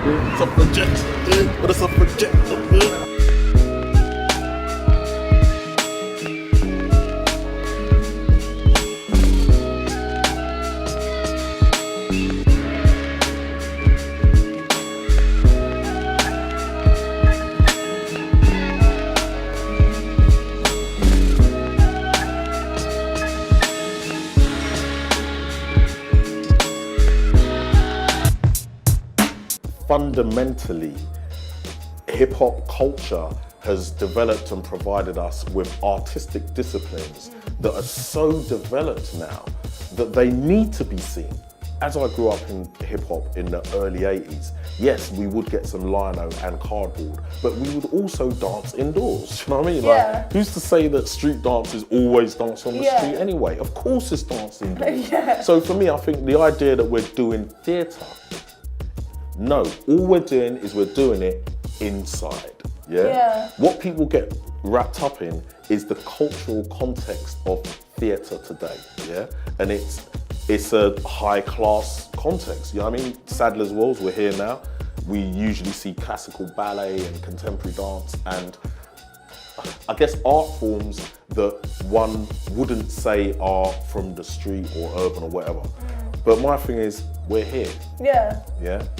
Some projection, what is a projection? Fundamentally, hip-hop culture has developed and provided us with artistic disciplines that are so developed now that they need to be seen. As I grew up in hip-hop in the early 80s, yes, we would get some lino and cardboard, but we would also dance indoors. You know what I mean? Yeah. Like, who's to say that street dance is always dance on the street anyway? Of course it's dance indoors. So for me, I think the idea that we're doing theatre, no, all we're doing is we're doing it inside, What people get wrapped up in is the cultural context of theatre today, And it's a high class context, you know what I mean? Sadler's Wells, we're here now. We usually see classical ballet and contemporary dance and I guess art forms that one wouldn't say are from the street or urban or whatever. But my thing is, we're here. Yeah,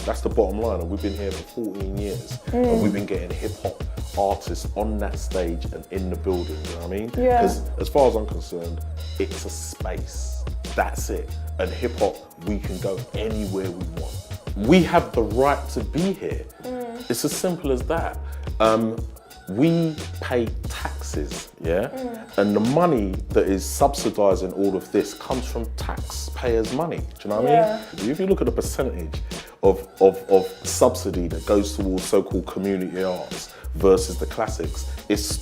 that's the bottom line. And we've been here for 14 years. And we've been getting hip hop artists on that stage and in the building, you know what I mean? Because as far as I'm concerned, it's a space. That's it. And hip hop, we can go anywhere we want. We have the right to be here. It's as simple as that. We pay taxes, and the money that is subsidising all of this comes from taxpayers' money. Do you know what I mean? If you look at the percentage of subsidy that goes towards so-called community arts versus the classics, it's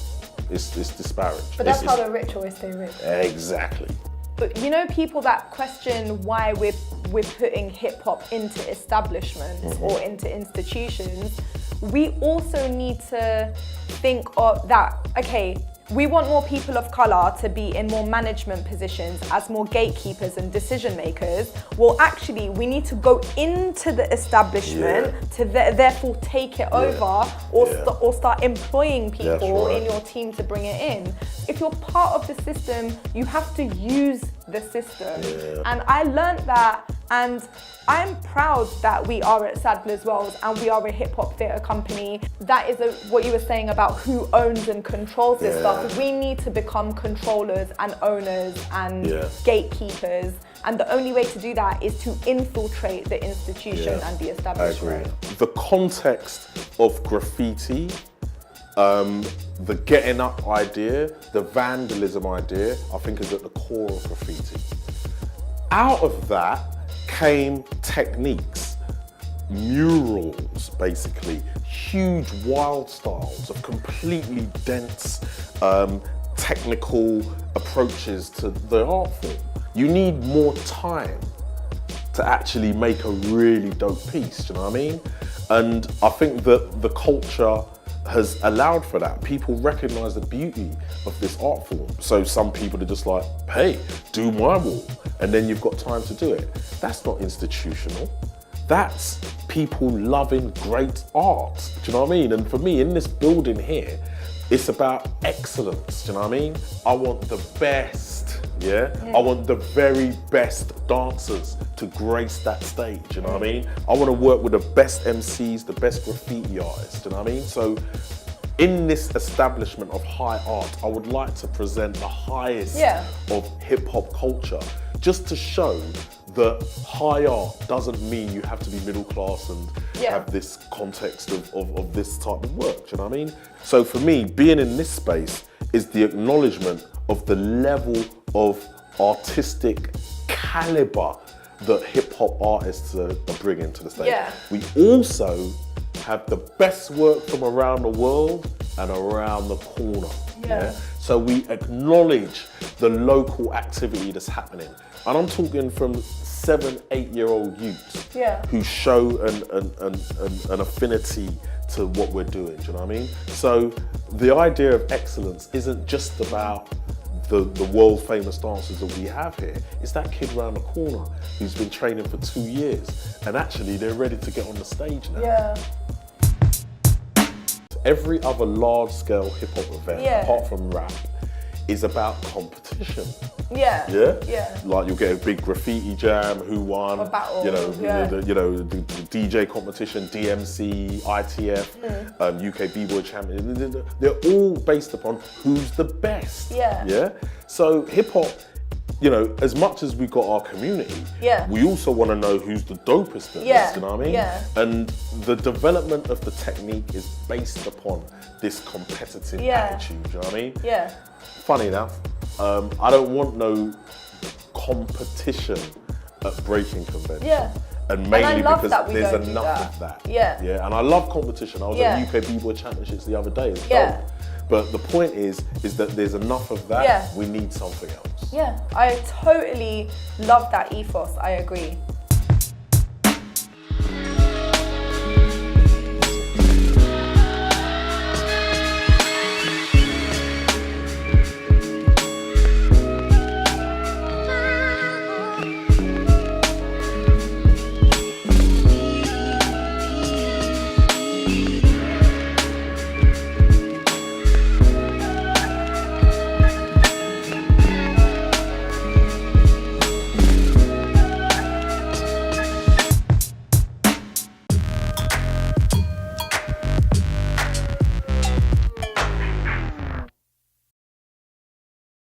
disparate. But that's how the rich always stay rich. Exactly. But you know, people that question why we're putting hip hop into establishments or into institutions, we also need to think of that, okay, we want more people of colour to be in more management positions as more gatekeepers and decision makers. Well, actually, we need to go into the establishment to therefore take it over or start employing people in your team to bring it in. If you're part of the system, you have to use the system. And I learned that, and I'm proud that we are at Sadler's Wells and we are a hip hop theatre company. That is what you were saying about who owns and controls this stuff. We need to become controllers and owners and gatekeepers. And the only way to do that is to infiltrate the institution and the establishment. I agree. The context of graffiti, the getting up idea, the vandalism idea, I think is at the core of graffiti. Out of that came techniques, murals basically, huge wild styles of completely dense technical approaches to the art form. You need more time to actually make a really dope piece, do you know what I mean? And I think that the culture has allowed for that. People recognise the beauty of this art form. So some people are just like, hey, do my wall, and then you've got time to do it. That's not institutional. That's people loving great art, do you know what I mean? And for me, in this building here, it's about excellence, do you know what I mean? I want the best, I want the very best dancers to grace that stage, you know what I mean? I want to work with the best MCs, the best graffiti artists, do you know what I mean? So in this establishment of high art, I would like to present the highest of hip hop culture, just to show that high art doesn't mean you have to be middle class and have this context of this type of work, do you know what I mean? So for me, being in this space is the acknowledgement of the level of artistic calibre that hip hop artists are bringing to the stage. We also have the best work from around the world and around the corner. So we acknowledge the local activity that's happening. And I'm talking from 7-8-year-old youths who show an affinity to what we're doing, do you know what I mean? So the idea of excellence isn't just about the world famous dancers that we have here. It's that kid round the corner who's been training for 2 years, and actually they're ready to get on the stage now. Yeah. Every other large-scale hip-hop event, apart from rap, is about competition. Yeah. Yeah? Yeah. Like you'll get a big graffiti jam, who won, A battle, the DJ competition, DMC, ITF, UK B-Boy Champion. They're all based upon who's the best. Yeah. Yeah? So hip-hop, as much as we got our community, we also want to know who's the dopest in this, you know what I mean? Yeah. And the development of the technique is based upon this competitive attitude, you know what I mean? Yeah. Funny enough, I don't want no competition at Breakin Convention. Yeah. And mainly love because that we there's don't do enough of that. Yeah. Yeah, and I love competition. I was at UK B-Boy Championships the other day. It's dope. But the point is that there's enough of that. Yeah. We need something else. Yeah, I totally love that ethos. I agree.